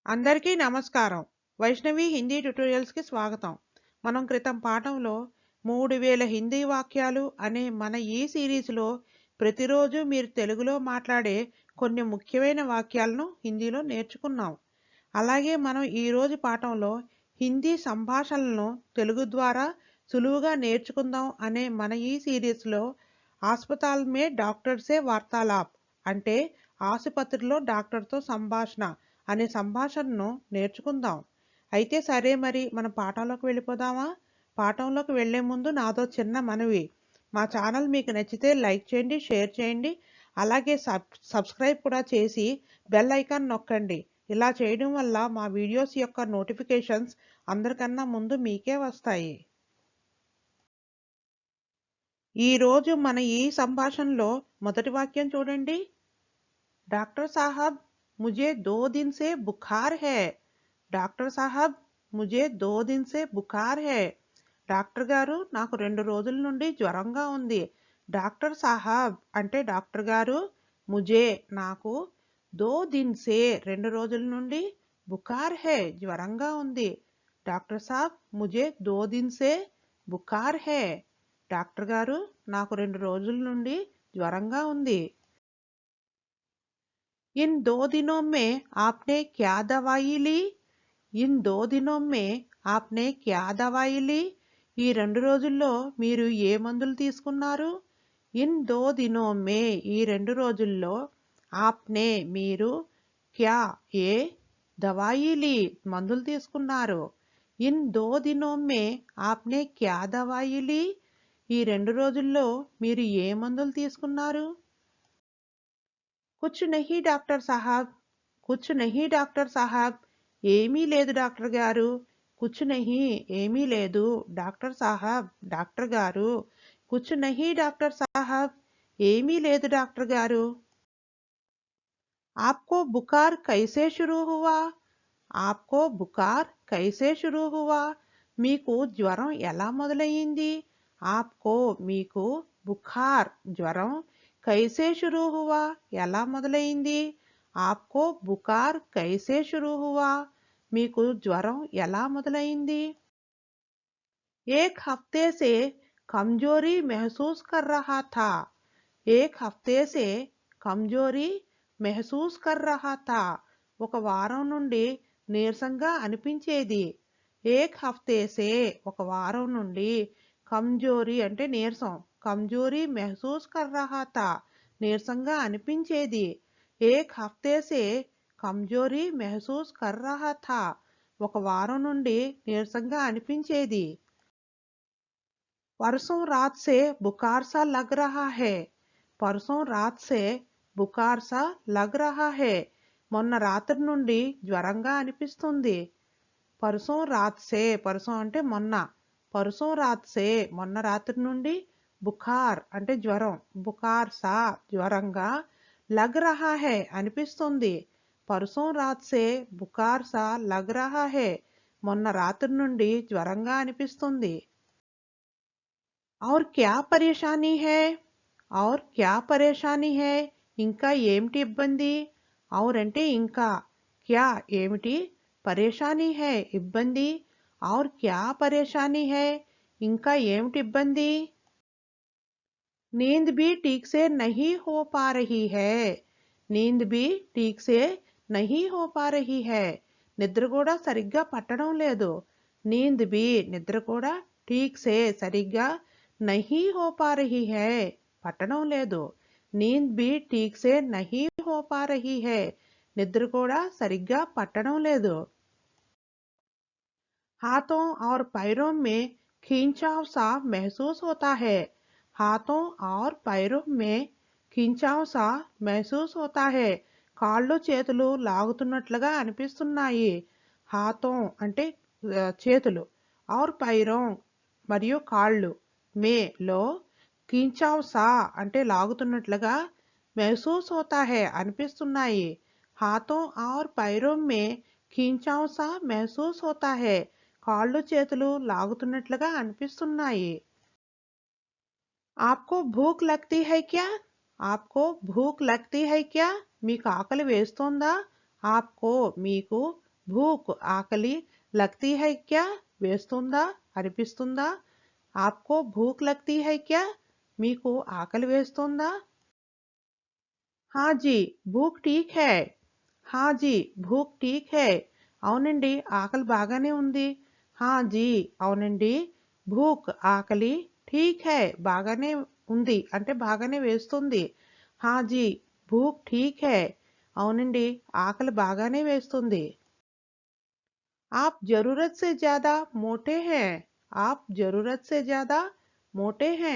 అందరికీ నమస్కారం. వైష్ణవి హిందీ ట్యుటోరియల్స్కి స్వాగతం. మనం క్రితం పాఠంలో 3000 హిందీ వాక్యాలు అనే మన ఈ సిరీస్లో ప్రతిరోజు మీరు తెలుగులో మాట్లాడే కొన్ని ముఖ్యమైన వాక్యాలను హిందీలో నేర్చుకున్నాం. అలాగే మనం ఈరోజు పాఠంలో హిందీ సంభాషణలను తెలుగు ద్వారా సులువుగా నేర్చుకుందాం అనే మన ఈ సిరీస్లో ఆస్పతాల్ మే డాక్టర్ సే వార్తాలాప్ అంటే ఆసుపత్రిలో డాక్టర్తో సంభాషణ అనే సంభాషణను నేర్చుకుందాం. అయితే సరే, మరి మన పాఠంలోకి వెళ్ళిపోదామా? పాఠంలోకి వెళ్లే ముందు నాదో చిన్న మనవి. మా ఛానల్ మీకు నచ్చితే లైక్ చేయండి, షేర్ చేయండి, అలాగే సబ్స్క్రైబ్ కూడా చేసి బెల్ ఐకాన్ నొక్కండి. ఇలా చేయడం వల్ల మా వీడియోస్ యొక్క నోటిఫికేషన్స్ అందరికన్నా ముందు మీకే వస్తాయి. ఈరోజు మన ఈ సంభాషణలో మొదటి వాక్యం చూడండి. డాక్టర్ సాహబ్, मुझे 2 दिन से बुखार है. డాక్టర్ సాహబ్, ముజే 2 दिन से बुखार है. డాక్టర్ గారు, నాకు 2 రోజుల నుండి జ్వరంగా ఉంది. డాక్టర్ సాహబ్ అంటే డాక్టర్ గారు, ముజే నాకు, 2 दिन से 2 రోజుల నుండి, బుఖార్ హై జ్వరంగా ఉంది. డాక్టర్ సాహబ్, ముజే 2 दिन से बुखार है. డాక్టర్ గారు, నాకు 2 రోజుల నుండి జ్వరంగా ఉంది. इन 2 दिनों में आपने क्या दवाई ली? इन 2 दिनों में आपने क्या दवाई ली? ఈ 2 రోజుల్లో మీరు ఏ మందులు తీసుకున్నారు? ఇన్ 2 दिनों में ఈ 2 రోజుల్లో, ఆప్నే మీరు, క్యా ఏ, దవాయి లీ మందులు తీసుకున్నారు. ఇన్ 2 दिनों में आपने क्या दवाई ली? ఈ 2 రోజుల్లో మీరు ఏ మందులు తీసుకున్నారు? कुछ नहीं డాక్టర్ సాహబ్, కుచ్ నహీ డాక్టర్ సాహబ్, ఏమీ లేదు డాక్టర్ గారు. కుచ్ నహీ ఏమీ లేదు, డాక్టర్ సాహబ్ డాక్టర్ గారు. కుచ్ నహీ డాక్టర్ సాహబ్, ఏమీ లేదు డాక్టర్ గారు. आपको बुखार कैसे शुरू हुआ? आपको बुखार कैसे शुरू हुआ? మీకు జ్వరం ఎలా మొదలయ్యింది? ఆప్కో మీకు, బుఖార్ జ్వరం, కైసే షురూ హువా ఎలా మొదలైంది? ఆప్కో బుఖార్ కైసే షురూ హువా మీకు జ్వరం ఎలా మొదలైంది? ఏక్ హఫ్తే సే కమ్జోరీ మెహసూస్ కర్ రహా థా. ఏక్ హఫ్తే సే కమ్జోరీ మెహసూస్ కర్ రహా థా. ఒక వారం నుండి నీరసంగా అనిపించేది. ఏక్ హఫ్తే సే ఒక వారం నుండి, కమ్జోరీ అంటే నీరసం, కమ్జోరీ మెహసూస్ కర్ రహా థా నీరసంగా అనిపించేది. ఏక్ హఫ్తే సే కమ్జోరీ మెహసూస్ కర్ రహా థా ఒక వారం నుండి నీరసంగా అనిపించేది. परसों रात से बुखार सा लग रहा है. परसों रात से बुखार सा लग रहा है. మొన్న రాత్రి నుండి జ్వరంగా అనిపిస్తుంది. పర్సోं రాత్ సే, పర్సోं అంటే మొన్న, పర్సోं రాత్ సే మొన్న రాత్రి నుండి, బుఖార్ అంటే జ్వరం, బుఖార్ సా జ్వరంగా, లగ్ రహా హై అనిపిస్తుంది. పర్సోं రాత్ సే బుఖార్ సా లగ్ రహా హై మొన్న రాత్రి నుండి జ్వరంగా అనిపిస్తుంది. और क्या పరేషానీ హై? और क्या పరేషానీ హై ఇంకా ఏమిటి ఇబ్బంది? और అంటే ఇంకా, క్యా ఏమిటి, పరేషానీ హై ఇబ్బంది, और क्या పరేషానీ హై ఇంకా ఏమిటి ఇబ్బంది? नींद भी ठीक से नहीं हो पा रही है. नींद भी ठीक से नहीं हो पा रही है. నిద్ర కూడా సరిగ్గా పట్టడం లేదు. నీంద్ బి నిద్ర కూడా, ఠీక్ సే సరిగ్గా, నహీ హో పా రహీ హై పట్టడం లేదు. నీంద్ బి ఠీక్ సే నహీ హో పా రహీ హై నిద్ర కూడా సరిగ్గా పట్టడం లేదు. हाथों और पैरों में खींचाव सा महसूस होता है. हाथों और पैरों में खींचाव सा महसूस होता है. కాళ్ళు చేతులు లాగుతున్నట్లుగా అనిపిస్తున్నాయి. హాతో అంటే చేతులు, और पैरों మరియు కాళ్ళు, మే లో, खींचाव सा అంటే లాగుతున్నట్లుగా, महसूस होता है అనిపిస్తున్నాయి. हाथों और पैरों में खींचाव सा महसूस होता है కాళ్ళు చేతులు లాగుతున్నట్లుగా అనిపిస్తున్నాయి. ఆప్కో భూక్ లగ్తీ హై క్యా? ఆప్కో భూక్ లగ్తీ హై క్యా మీకు ఆకలి వేస్తోందా? ఆప్కో మీకు, భూక్ ఆకలి లగ్తీ హై క్యా వేస్తుందా అనిపిస్తుందా ఆప్కో భూక్ లగ్తీ హై క్యా మీకు ఆకలి వేస్తుందా हाँ जी भूख ठीक है हाँ जी భూక్ ఠీక్ హై అవునండి ఆకలి బాగానే ఉంది हाँ जी అవునండి భూక్ ఆకలి ఠీక్ హై బాగానే ఉంది అంటే బాగానే వేస్తుంది हाँ जी భూక్ ఠీక్ హై అవునండి ఆకలి బాగానే వేస్తుంది आप जरूरत से ज्यादा मोटे हैं आप जरूरत से ज्यादा మోటే హే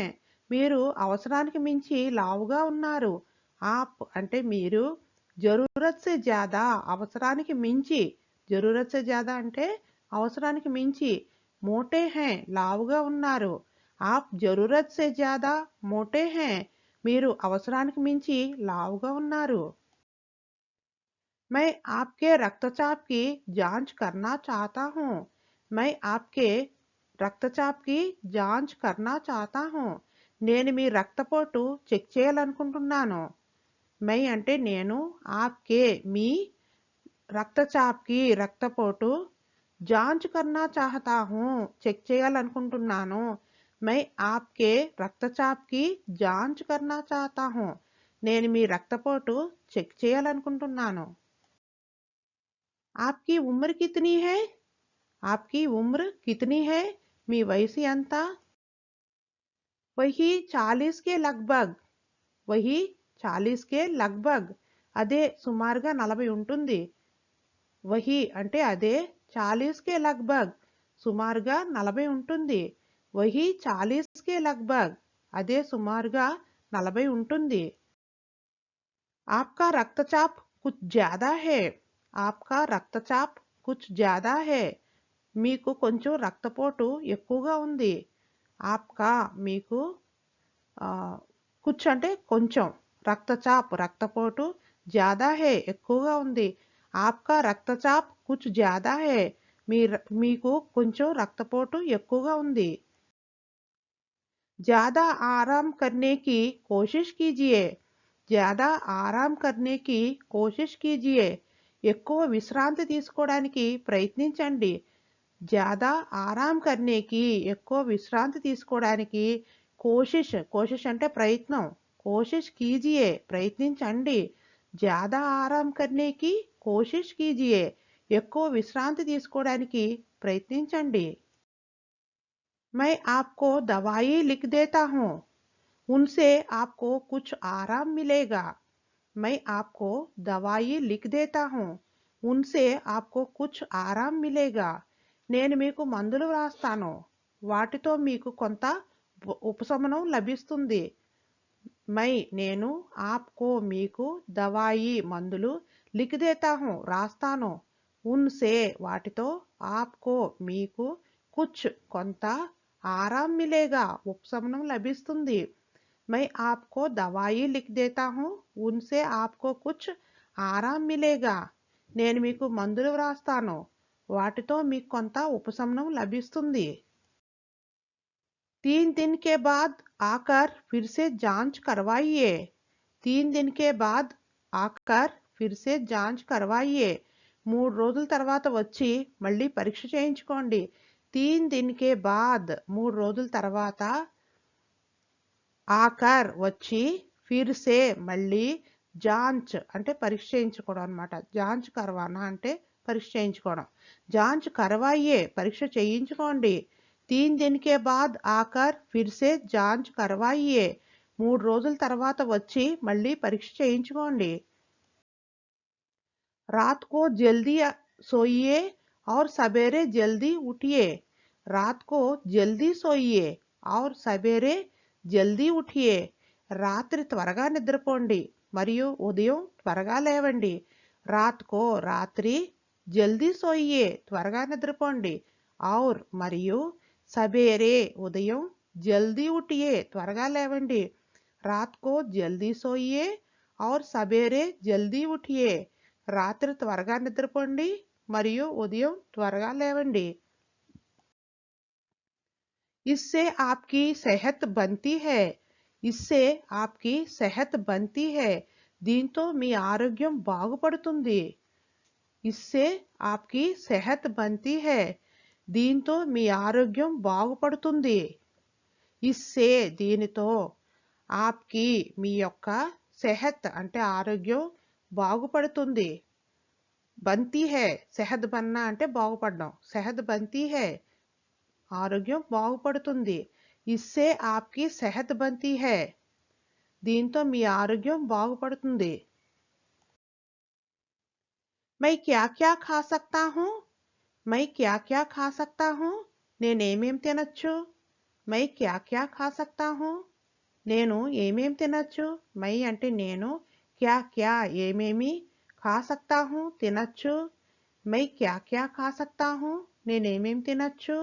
మీరు అవసరానికి మించి లావుగా ఉన్నారు ఆప్ అంటే మీరు జరూరత్ సే జ్యాదా అవసరానికి మించి జరూరత్ సే జ్యాదా అంటే అవసరానికి మించి మోటే హే లావుగా ఉన్నారు ఆప్ జరూరత్ సే జ్యాదా మోటే హే మీరు అవసరానికి మించి లావుగా ఉన్నారు मैं आपके रक्तचाप की जांच करना चाहता हूँ मैं आपके రక్తచాప్ కి జాంచ్ కర్నా చాతా హూ నేను మీ రక్తపోటు చెక్ చేయాలనుకుంటున్నాను మై అంటే నేను ఆప్కే మీ రక్తచాప్ కి రక్తపోటు జాంచ్ కర్నా చాహతా హూ చెక్ చేయాలనుకుంటున్నాను మై ఆప్కే రక్తచాప్ కి జాంచ్ కర్నా చాహతా హూ నేను మీ రక్తపోటు చెక్ చేయాలనుకుంటున్నాను आपकी उम्र कितनी है आपकी उम्र कितनी है మీ వయసు ఎంత वही 40 के लगभग वही 40 के लगभग అదే సుమారుగా 40 ఉంటుంది వహి అంటే అదే 40 के लगभग సుమారుగా 40 ఉంటుంది वही 40 के लगभग అదే సుమారుగా 40 ఉంటుంది आपका रक्तचाप कुछ ज्यादा है आपका रक्तचाप कुछ ज्यादा है మీకు కొంచెం రక్తపోటు ఎక్కువగా ఉంది ఆప్కా మీకు కుచ్ అంటే కొంచెం రక్తచాప్ రక్తపోటు జ్యాదా హే ఎక్కువగా ఉంది ఆప్కా రక్తచాప్ కుచ్ జ్యాదా హే మీకు కొంచెం రక్తపోటు ఎక్కువగా ఉంది ज्यादा आराम करने की कोशिश कीजिए ज्यादा आराम करने की कोशिश कीजिए ఎక్కువ విశ్రాంతి తీసుకోవడానికి ప్రయత్నించండి జ్యాదా ఆరాం కర్నేకి ఎక్కువ విశ్రాంతి తీసుకోవడానికి కోషిష్ అంటే ప్రయత్నం కోషిష్ కీజియే ప్రయత్నించండి జ్యాదా ఆరాం కర్నేకి కోషిష్ కీజియే ఎక్కువ విశ్రాంతి తీసుకోవడానికి ప్రయత్నించండి मैं आपको दवाई लिख देता हूँ उनसे आपको कुछ आराम मिलेगा मैं आपको दवाई लिख देता हूँ उनसे आपको कुछ आराम मिलेगा నేను మీకు మందులు వ్రాస్తాను వాటితో మీకు కొంత ఉపశమనం లభిస్తుంది మై నేను ఆప్కో మీకు దవాయి మందులు లిఖ్ దేతా హూ రాస్తాను ఉన్సే వాటితో ఆప్కో మీకు కుచ్ కొంత ఆరాం మిలేగా ఉపశమనం లభిస్తుంది मैं आपको दवाई लिख देता हूँ उनसे आपको कुछ आराम मिलेगा నేను మీకు మందులు వ్రాస్తాను వాటితో మీకు కొంత ఉపశమనం లభిస్తుంది 3 दिन के बाद आकर फिर से जांच करवाइए 3 दिन के बाद आकर फिर से जांच करवाइए 3 రోజుల తర్వాత వచ్చి మళ్ళీ పరీక్ష చేయించుకోండి 3 दिन के बाद 3 రోజుల తర్వాత ఆకర్ వచ్చి ఫిర్ సే మళ్ళీ జాంచ్ అంటే పరీక్ష చేయించుకోవడం అనమాట జాంచ్ కర్వానా అంటే పరీక్ష చేయించుకోవడం జాంచ్ కర్వాయే పరీక్ష చేయించుకోండి 3 दिन के बाद आकर फिर से जांच करवाइए 3 రోజుల తర్వాత వచ్చి మళ్ళీ పరీక్ష చేయించుకోండి रात को जल्दी सोइए और सवेरे जल्दी उठिए रात को जल्दी सोइए और सवेरे जल्दी उठिए రాత్రి త్వరగా నిద్రపోండి మరియు ఉదయం త్వరగా లేవండి రాత్కో రాత్రి జల్దీ సోయియే త్వరగా నిద్రపోండి ఔర్ మరియు సవేరే ఉదయం జల్దీ ఉఠియే త్వరగా లేవండి రాత్కో జల్దీ సోయియే ఔర్ సవేరే జల్దీ ఉఠియే రాత్రి త్వరగా నిద్రపోండి మరియు ఉదయం త్వరగా లేవండి इससे आपकी सेहत बनती है इससे आपकी सेहत बनती है దీంతో మీ ఆరోగ్యం బాగుపడుతుంది इससे आपकी सेहत बनती है. దీంతో మీ ఆరోగ్యం బాగుపడుతుంది. ఇస్సే దీనితో ఆప్కి మీ యొక్క సెహత్ అంటే ఆరోగ్యం బాగుపడుతుంది. బంతి హై సెహత్ బన్నా అంటే బాగుపడడం. సెహత్ బంతి హై ఆరోగ్యం బాగుపడుతుంది. ఇస్సే ఆప్కి సెహత్ బంతి హై దీంతో మీ ఆరోగ్యం బాగుపడుతుంది. मैं क्या क्या खा सकता हूँ? मैं क्या क्या खा सकता हूँ? నేనేమేం తినచ్చు? मैं क्या क्या खा सकता हूँ? నేను ఏమేం తినచ్చు? मैं అంటే నేను, क्या क्या ఏమేమి, खा सकता हूँ తినచ్చు. मैं क्या क्या खा सकता हूँ? నేనేమేం తినచ్చు?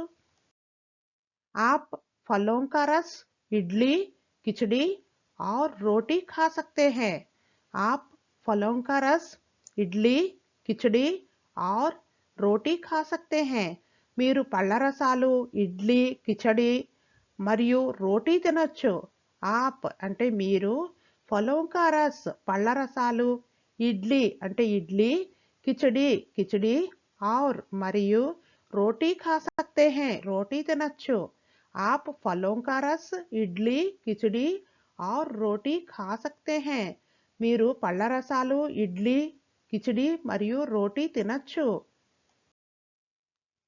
आप फलों का रस, इडली, खिचड़ी और रोटी खा सकते हैं. आप फलों का रस, इडली, खिचड़ी और రోటీ ఖా సక్తే హై. మీరు పళ్ళ రసాలు, ఇడ్లీ, కిచడి మరియు రోటీ తినొచ్చు. ఆప్ అంటే మీరు, ఫలోం కా రస్ పళ్ళ రసాలు, ఇడ్లీ అంటే ఇడ్లీ, కిచడి కిచడి और మరియు రోటీ ఖా సక్తే హై రోటీ తినొచ్చు. आप फलों का रस, इडली, खिचड़ी और रोटी खा सकते हैं. మీరు పళ్ళ రసాలు, ఇడ్లీ, కిచడి మరియు రోటీ తినొచ్చు.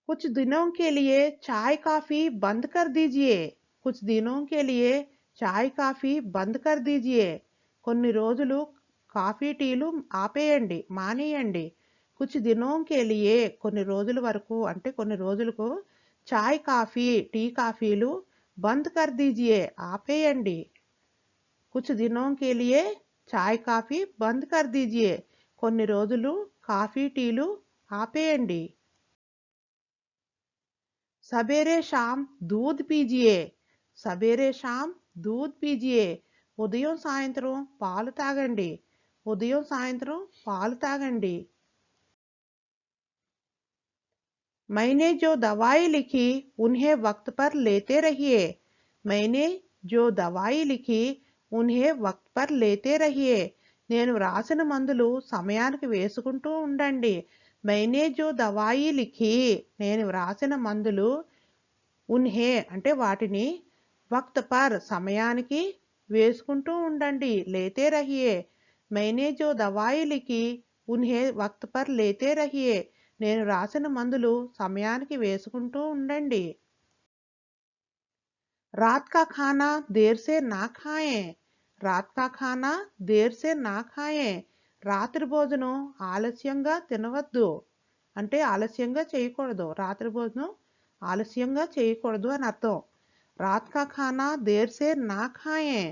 कुछ दिनों के लिए चाय कॉफी बंद कर दीजिए. कुछ दिनों के लिए चाय कॉफी बंद कर दीजिए. కొన్ని రోజులు కాఫీ టీలు ఆపేయండి, మానేయండి. కుछ दिनों के लिए కొన్ని రోజుల వరకు అంటే కొన్ని రోజులకు చాయ్ కాఫీ టీ కాఫీలు బంద్ కర్ దీజియే ఆపేయండి. కుछ दिनों के लिए చాయ్ కాఫీ బంద్ కర్ దీజియే కొన్ని రోజులు కాఫీ టీలు ఆపేయండి. సవేరే షామ్ దూద్ పీజియే. సవేరే షామ్ దూద్ పీజియే ఉదయం సాయంత్రం పాలు తాగండి. ఉదయం సాయంత్రం పాలు తాగండి. मैंने जो दवाई लिखी उन्हें वक्त पर लेते रहिए. मैंने जो दवाई लिखी उन्हें वक्त पर लेते रहिए. నేను రాసిన మందులు సమయానికి వేసుకుంటూ ఉండండి. मैंने जो दवाई लिखी నేను రాసిన మందులు ఉన్హే అంటే వాటిని వక్త్ పర్ సమయానికి వేసుకుంటూ ఉండండి. లేతే రహియే. मैंने जो दवाई लिखी उन्हें वक्त पर लेते रहिए. నేను రాసిన మందులు సమయానికి వేసుకుంటూ ఉండండి. रात का खाना देर से ना खाएं. रात का खाना देर से ना खाएं. రాత్రి భోజనం ఆలస్యంగా తినవద్దు. అంటే ఆలస్యంగా చేయకూడదు. రాత్రి భోజనం ఆలస్యంగా చేయకూడదు అని అర్థం. రాత్ కా ఖానా దేర్ సే నా ఖాయే.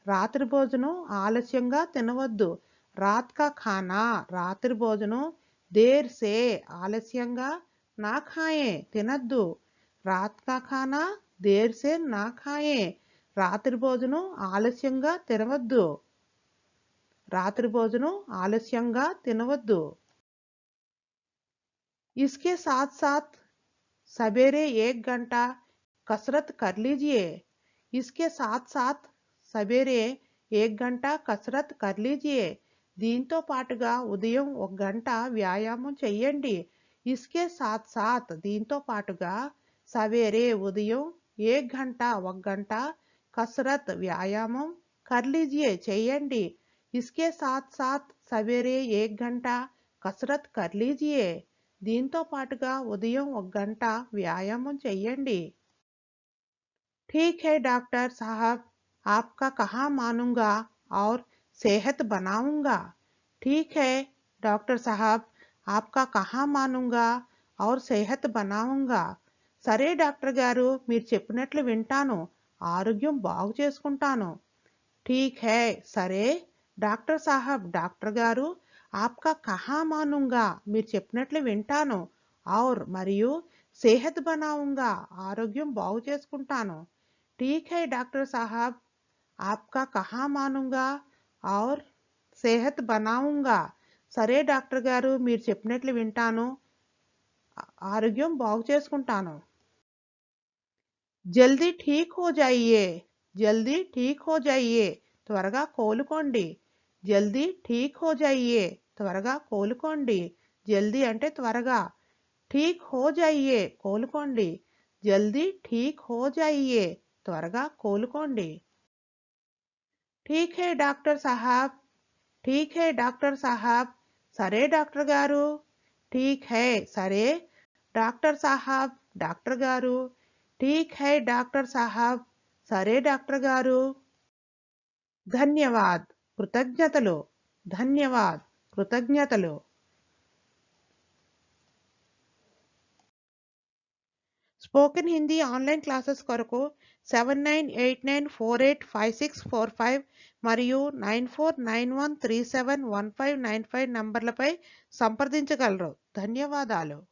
రాత్రి భోజనం ఆలస్యంగా తినవద్దు. రాత్ కా ఖానా రాత్రి భోజనం దేర్ సే ఆలస్యంగా నా ఖాయే తినద్దు. రాత్ కా ఖానా దేర్ సే నా ఖాయే రాత్రి భోజనం ఆలస్యంగా తినవద్దు. రాత్రి భోజనం ఆలస్యంగా తినవద్దు. इसके साथ साथ सवेरे 1 घंटा कसरत कर लीजिए. इसके साथ साथ सवेरे 1 घंटा कसरत कर लीजिए. దీంతో పాటుగా ఉదయం 1 గంట వ్యాయామం చెయ్యండి. ఇస్కే సాత్ సాత్ దీంతో పాటుగా సవేరే ఉదయం 1 గంట 1 గంట కసరత్ వ్యాయామం కర్ లీజియే చెయ్యండి. ఇస్కే సాత్ సాత్ సవేరే 1 గంట కసరత్ కర్ లీజియే దీంతో పాటుగా ఉదయం 1 గంట వ్యాయామం చెయ్యండి. ठीक है डॉक्टर साहब, आपका कहाँ मानूंगा और सेहत बनाऊंगा. ठीक है डॉक्टर साहब, आपका कहाँ मानूंगा और सेहत बनाऊंगा. సరే డాక్టర్ గారు మీరు చెప్పినట్లు వింటాను, ఆరోగ్యం బాగు చేసుకుంటాను. ठीक है సరే డాక్టర్ సాహబ్ డాక్టర్ గారు ఆప్కా కహా మానూంగా మీరు చెప్పినట్లు వింటాను, ఔర్ మరియు సేహత్ బనాऊंगा ఆరోగ్యం బాగు చేసుకుంటాను. ठीक है डॉक्टर साहब, आपका कहाँ मानूंगा और सेहत बनाऊंगा. సరే డాక్టర్ గారు మీరు చెప్పినట్లు వింటాను, ఆరోగ్యం బాగు చేసుకుంటాను. జల్దీ ఠీక్ హో జాయియే. జల్దీ ఠీక్ హో జాయియే త్వరగా కోలుకోండి. జల్దీ ఠీక్ హో జాయియే త్వరగా కోలుకోండి. జల్దీ అంటే త్వరగా. ఠీక్ హో జాయియే కోలుకోండి. జల్దీ ఠీక్ హో జాయియే త్వరగా కోలుకోండి. ఠీక్ hey doctor sahab. ఠీక్ hey doctor sahab. సరే డాక్టర్ గారు. ఠీక్ హై సరే డాక్టర్ సాహబ్ డాక్టర్ గారు. ఠీక్ హై డాక్టర్ సాహబ్ సరే డాక్టర్ గారు. ధన్యవాద్ కృతజ్ఞతలు. ధన్యవాద్ కృతజ్ఞతలు. స్పోకెన్ హిందీ ఆన్లైన్ క్లాసెస్ కొరకు 7989485645 మరియు 9491371595 నంబర్లపై సంప్రదించగలరు. ధన్యవాదాలు.